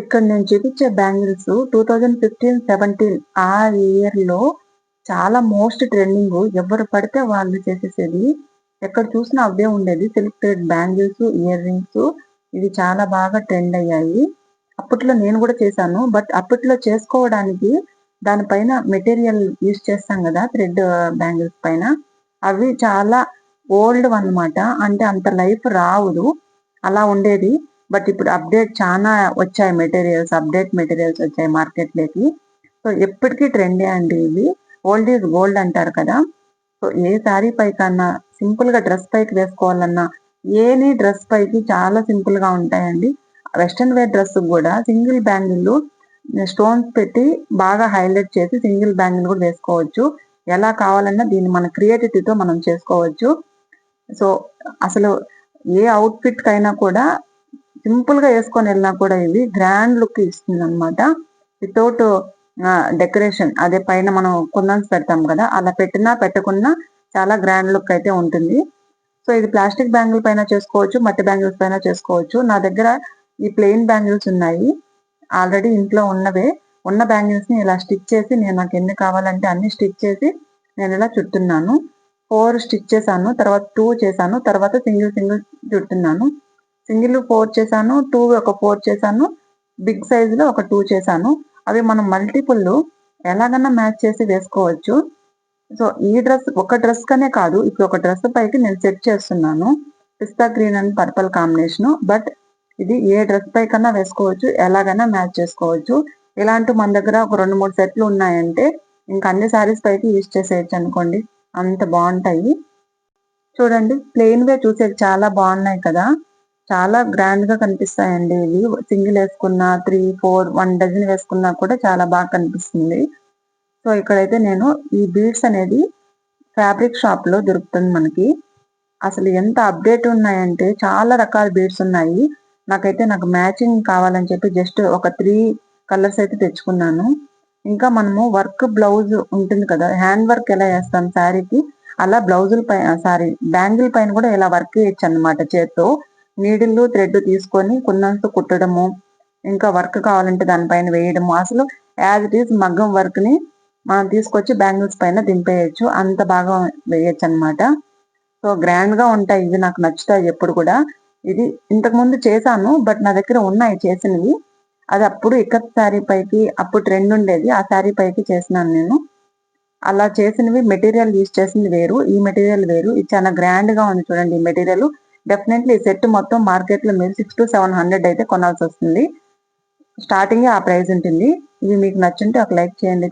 ఇక్కడ నేను చూపించే బ్యాంగిల్స్ 2015-17 ఆ ఇయర్‌లో చాలా మోస్ట్ ట్రెండింగ్. ఎవరు పడితే వాళ్ళు చేసేసేది. ఎక్కడ చూసినా అవే ఉండేది. Silk thread bangles, ear rings ఇవి చాలా బాగా ట్రెండ్ అయ్యాయి. అప్పట్లో నేను కూడా చేశాను. బట్ అప్పట్లో చేసుకోవడానికి దానిపైన మెటీరియల్ యూజ్ చేస్తాం కదా! థ్రెడ్ బ్యాంగిల్స్ పైన అవి చాలా ఓల్డ్‌వన్నమాట. అంటే అంత లైఫ్ రావు. అలా ఉండేది. బట్ ఇప్పుడు అప్‌డేట్ చానా వచ్చాయి మెటీరియల్స్. అప్‌డేట్ మెటీరియల్స్ వచ్చాయి మార్కెట్‌లోకి. సో, ఎప్పటికి ట్రెండే అండి ఇవి. ఓల్డ్ ఈజ్ గోల్డ్ అంటారు కదా! సో, ఏ శారీ పైకన్నా సింపుల్‌గా డ్రెస్ పైకి వేసుకోవాలన్నా, ఏనీ డ్రెస్ పైకి చాలా సింపుల్‌గా ఉంటాయండి. వెస్టర్న్ వేర్ డ్రెస్‌కి గూడా సింగిల్ బ్యాంగిల్లు స్టోన్స్ పెట్టి బాగా హైలైట్ చేసి సింగిల్ బ్యాంగిల్ గూడా వేసుకోవచ్చు. ఎలా కావాలన్నా దీన్ని మన క్రియేటివిటీతో మనం చేసుకోవచ్చు. సో, అసలు ఏ ఔట్‌ఫిట్‌కైనా కూడా సింపుల్‌గా యేసుకొనెళ్ళినా కూడా ఇది గ్రాండ్ లుక్ ఇస్తుందనమాట. వితౌట్ డెకరేషన్ అదే పైన మనం కుందన్స్ పెడతాం గదా! అలా పెట్టినా, పెట్టకున్నా చాలా గ్రాండ్ లుక్ అయితే ఉంటుంది. సో, ఇది ప్లాస్టిక్ బ్యాంగిల్ పైన చేసుకోవచ్చు. మట్టి బ్యాంగిల్స్ పైన చేసుకోవచ్చు. నా దగ్గర ఈ ప్లెయిన్ బ్యాంగిల్స్ ఉన్నాయి. ఆల్రెడీ ఇంట్లో ఉన్నవే. ఉన్న బ్యాంగిల్స్‌ని ఇలా స్టిచ్ చేసి నాకెన్ని కావాలంటే అన్ని స్టిచ్ చేసి నేనిలా చుడుతున్నాను. 4 స్టిచ్ చేశాను. తర్వాత 2 చేశాను. తర్వాత సింగిల్ సింగిల్ చుడుతున్నాను. సింగిల్ 4 చేశాను. 2 ఒక 4 చేశాను. బిగ్ సైజ్‌లో ఒక 2 చేశాను. అవి మనం మల్టిపుల్ ఎలాగన్నా మ్యాచ్ చేసి వేసుకోవచ్చు. సో, ఈ డ్రెస్ ఒక డ్రెస్ కనే కాదు. ఇప్పుడు ఒక డ్రెస్ పైకి నేను సెట్ చేస్తున్నాను. Pista green and purple combination. But ఇది ఏ డ్రెస్ పైకన్నా వేసుకోవచ్చు. ఎలాగైనా మ్యాచ్ చేసుకోవచ్చు. ఇలాంటివి మన దగ్గర ఒక 2, 3 సెట్లు ఉన్నాయంటే ఇంక అన్ని శారీస్ పైకి యూజ్ చేసేయొచ్చనుకోండి. అంత బావుంటాయి. చూడండి ప్లెయిన్‌వే చూసేకి చాలా బావున్నాయి కదా! చాలా గ్రాండ్‌గా కనిపిస్తాయండి ఇవి. సింగిల్ యేసుకున్నా 3, 4, 1 డజన్ వేసుకున్నా కూడా చాలా బాగా కనిపిస్తుంది. సో, ఇక్కడైతే నేను ఈ బీడ్స్ అనేది ఫ్యాబ్రిక్ షాప్‌లో దొరుకుతుంది మనకి. అసలు ఎంత అప్‌డేట్ ఉన్నాయంటే చాలా రకాల బీడ్స్ ఉన్నాయి. నాకు మ్యాచింగ్ కావాలని చెప్పి జస్ట్ ఒక 3 కలర్స్ అయితే తెచ్చుకున్నాను. ఇంకా మనము వర్క్ బ్లౌజ్ ఉంటుంది కదా! హ్యాండ్ వర్క్ ఎలా ఏస్తాం శారీకి అలా బ్లౌజుల బ్యాంగిల్ పైన కూడా ఇలా వర్క్ ఏయొచ్చనమాట చేత్తో. నీడిల్లు, థ్రెడ్ తీసుకొని కుందన్స్ కుట్టడము, ఇంకా వర్క్ కావాలంటే దాని పైన వేయడము. అసలు యాజ్ ఇట్ ఈజ్ మగ్గం వర్క్‌ని మనం తీసుకొచ్చి బ్యాంగిల్స్ పైన దింపేయొచ్చు. అంత బాగా వేయొచ్చనమాట. సో, గ్రాండ్‌గా ఉంటాయి. ఇవి నాకు నచ్చుతాయి ఎప్పుడు కూడా. ఇది ఇంతకుముందు చేశాను. బట్ నా దగ్గర ఉన్నాయి చేసినవి. అది అప్పుడు ఇక్కత్ శారీ పైకి అప్పుడు ట్రెండ్ ఉండేది. ఆ శారీ పైకి చేసినాను నేను. అలా చేసినవి మెటీరియల్ యూజ్ చేసింది వేరు. ఈ మెటీరియల్ వేరు. ఇది చాలా గ్రాండ్‌గా ఉంది చూడండి ఈ మెటీరియల్. డెఫినైట్‌లీ ఈ సెట్ మొత్తం మార్కెట్‌లో మీరు 600-700 అయితే కొనాల్సొస్తుంది. స్టార్టింగే ఆ ప్రైస్ ఉంటుంది. ఇవి మీకు నచ్చుంటే ఒక లైక్ చేయండి.